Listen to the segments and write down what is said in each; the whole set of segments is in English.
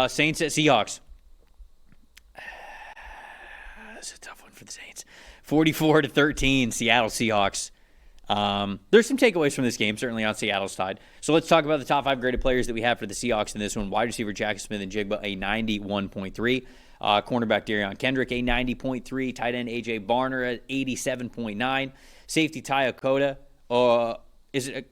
Saints at Seahawks. That's a tough one for the Saints. 44-13, Seattle Seahawks. There's some takeaways from this game, certainly on Seattle's side. So let's talk about the top 5 graded players that we have for the Seahawks in this one. Wide receiver Jackson Smith and Jigba, a 91.3. Cornerback Darion Kendrick, a 90.3. Tight end A.J. Barner at 87.9. Safety Ty Okada. Is it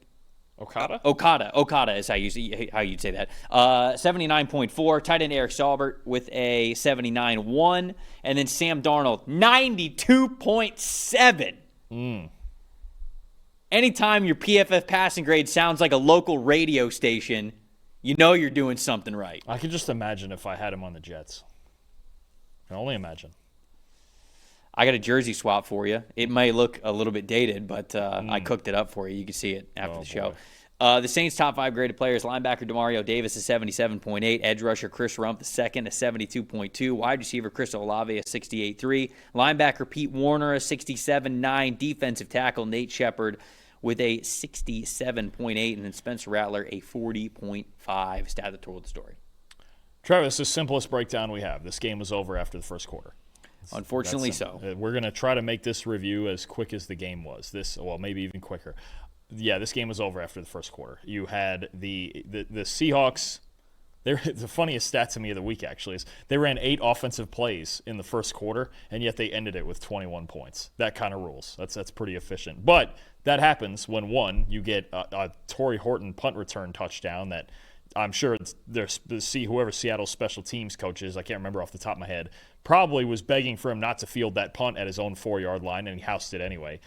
Okada? Okada is how you'd say that. 79.4. Tight end Eric Saubert with a 79.1. And then Sam Darnold, 92.7. Anytime your PFF passing grade sounds like a local radio station, you know you're doing something right. I can just imagine if I had him on the Jets. I can only imagine. I got a jersey swap for you. It may look a little bit dated, but I cooked it up for you. You can see it after the show. The Saints' top 5 graded players: linebacker Demario Davis, a 77.8. Edge rusher Chris Rump, the second, a 72.2. Wide receiver Chris Olave, a 68.3. Linebacker Pete Warner, a 67.9. Defensive tackle Nate Shepard with a 67.8. And then Spencer Rattler, a 40.5. Stat that told the story. Trevor, it's the simplest breakdown we have. This game was over after the first quarter. Unfortunately so. We're going to try to make this review as quick as the game was. Maybe even quicker. Yeah, this game was over after the first quarter. You had the Seahawks. The funniest stat to me of the week, actually, is they ran 8 offensive plays in the first quarter, and yet they ended it with 21 points. That kind of rules. That's pretty efficient. But that happens when, one, you get a Tory Horton punt return touchdown that I'm sure whoever Seattle's special teams coach is, I can't remember off the top of my head, probably was begging for him not to field that punt at his own 4-yard line, and he housed it anyway.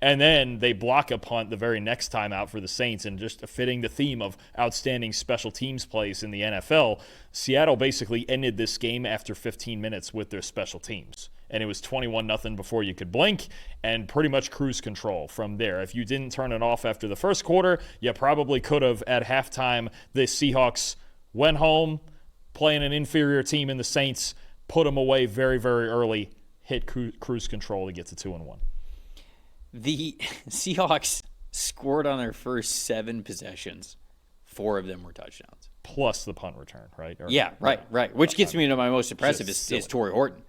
And then they block a punt the very next time out for the Saints, and just fitting the theme of outstanding special teams plays in the NFL, Seattle basically ended this game after 15 minutes with their special teams. And it was 21-0 before you could blink, and pretty much cruise control from there. If you didn't turn it off after the first quarter, you probably could have. At halftime, the Seahawks went home, playing an inferior team in the Saints, put them away very, very early, hit cruise control to get to 2-1. The Seahawks scored on their first 7 possessions. 4 of them were touchdowns. Plus the punt return, right? Right. Which gets me to my most impressive is Tory Horton.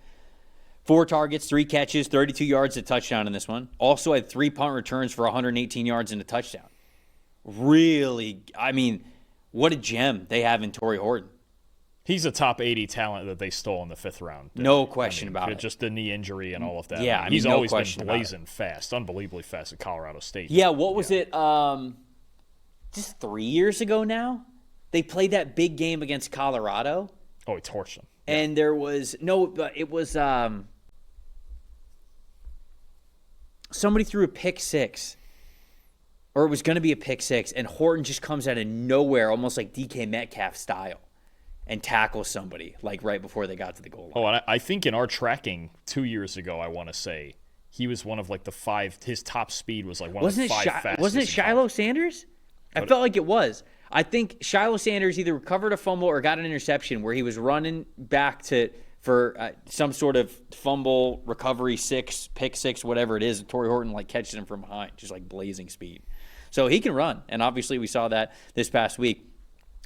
4 targets, 3 catches, 32 yards, a touchdown in this one. Also had 3 punt returns for 118 yards and a touchdown. Really, what a gem they have in Tory Horton. He's a top 80 talent that they stole in the 5th round. No question about it. Just the knee injury and all of that. Yeah, he's no always question been blazing fast, unbelievably fast at Colorado State. Yeah, what was it? Just 3 years ago now? They played that big game against Colorado. Oh, he torched them. Yeah. And it was somebody threw a pick 6. Or it was going to be a pick 6, and Horton just comes out of nowhere, almost like DK Metcalf style, and tackles somebody, like right before they got to the goal line. Oh, and I think in our tracking 2 years ago, I want to say, he was one of like the 5, his top speed was like one of the 5 fastest. Wasn't it Shiloh Sanders? I felt like it was. I think Shiloh Sanders either recovered a fumble or got an interception where he was running back for some sort of fumble, recovery 6, pick 6, whatever it is. Tory Horton catches him from behind, just blazing speed. So he can run, and obviously we saw that this past week.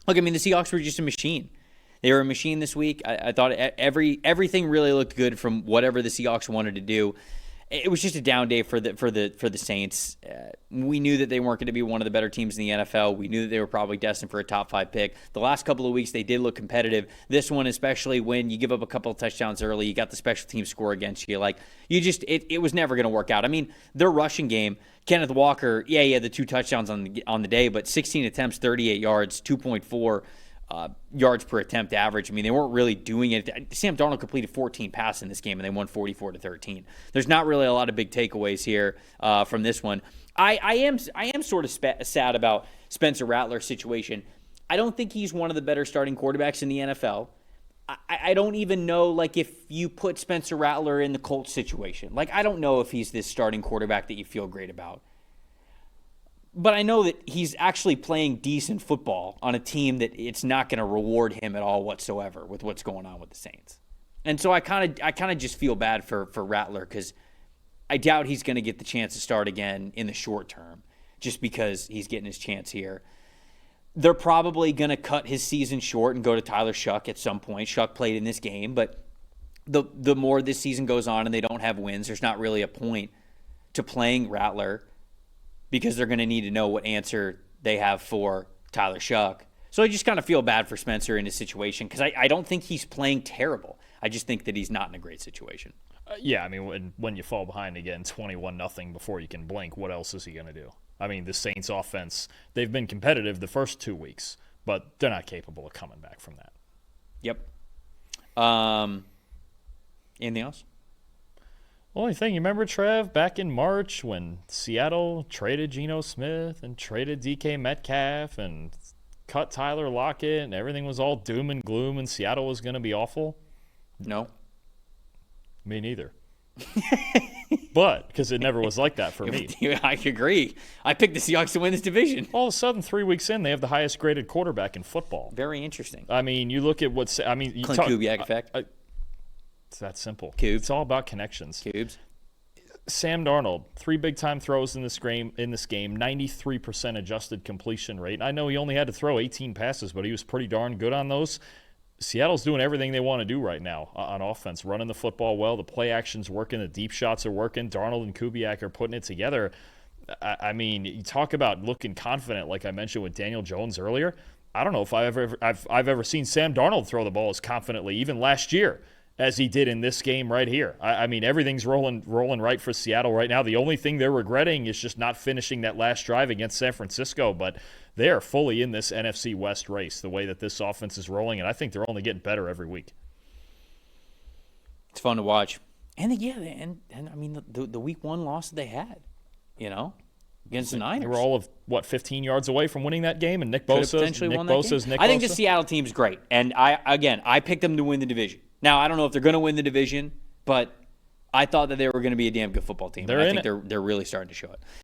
Look, the Seahawks were just a machine. They were a machine this week. I thought everything really looked good from whatever the Seahawks wanted to do. It was just a down day for the Saints. We knew that they weren't going to be one of the better teams in the NFL. We knew that they were probably destined for a top 5 pick. The last couple of weeks, they did look competitive. This one, especially when you give up a couple of touchdowns early, you got the special team score against you. It was never going to work out. Their rushing game, Kenneth Walker, he had the 2 touchdowns on the day, but 16 attempts, 38 yards, 2.4 yards per attempt average. They weren't really doing it. Sam Darnold completed 14 passes in this game, and they won 44-13. There's not really a lot of big takeaways here from this one. I am sort of sad about Spencer Rattler's situation. I don't think he's one of the better starting quarterbacks in the NFL. I don't even know, if you put Spencer Rattler in the Colts situation. I don't know if he's this starting quarterback that you feel great about. But I know that he's actually playing decent football on a team that it's not going to reward him at all whatsoever with what's going on with the Saints. And so I kind of just feel bad for Rattler because I doubt he's going to get the chance to start again in the short term just because he's getting his chance here. they're probably going to cut his season short and go to Tyler Shuck at some point. Shuck played in this game, but the more this season goes on and they don't have wins, there's not really a point to playing Rattler because they're going to need to know what answer they have for Tyler Shuck. So I just kind of feel bad for Spencer in his situation because I don't think he's playing terrible. I just think that he's not in a great situation. Yeah, I mean, when you fall behind again 21-0 before you can blink, what else is he going to do? I mean, the Saints offense, they've been competitive the first 2 weeks, but they're not capable of coming back from that. Yep. Anything else? Only thing, you remember, Trev, back in March when Seattle traded Geno Smith and traded DK Metcalf and cut Tyler Lockett and everything was all doom and gloom and Seattle was going to be awful? No. Me neither. But, because it never was like that for me. I agree. I picked the Seahawks to win this division. All of a sudden, 3 weeks in, they have the highest graded quarterback in football. Very interesting. I mean, you look at what's, I mean, Clint Kubiak effect. It's that simple. Cubes. It's all about connections. Cubes. Sam Darnold, 3 big-time throws in this game, 93% adjusted completion rate. I know he only had to throw 18 passes, but he was pretty darn good on those. Seattle's doing everything they want to do right now on offense, running the football well. The play action's working. The deep shots are working. Darnold and Kubiak are putting it together. I mean, you talk about looking confident, like I mentioned with Daniel Jones earlier. I don't know if I've ever seen Sam Darnold throw the ball as confidently, even last year, as he did in this game right here. I mean, everything's rolling right for Seattle right now. The only thing they're regretting is just not finishing that last drive against San Francisco, but they are fully in this NFC West race, the way that this offense is rolling, and I think they're only getting better every week. It's fun to watch. And I mean, the week 1 loss that they had, against the Niners. They were all of, 15 yards away from winning that game, and Nick Bosa's Nick Bosa. I think the Seattle team's great, and I picked them to win the division. Now, I don't know if they're going to win the division, but I thought that they were going to be a damn good football team. I think they're really starting to show it.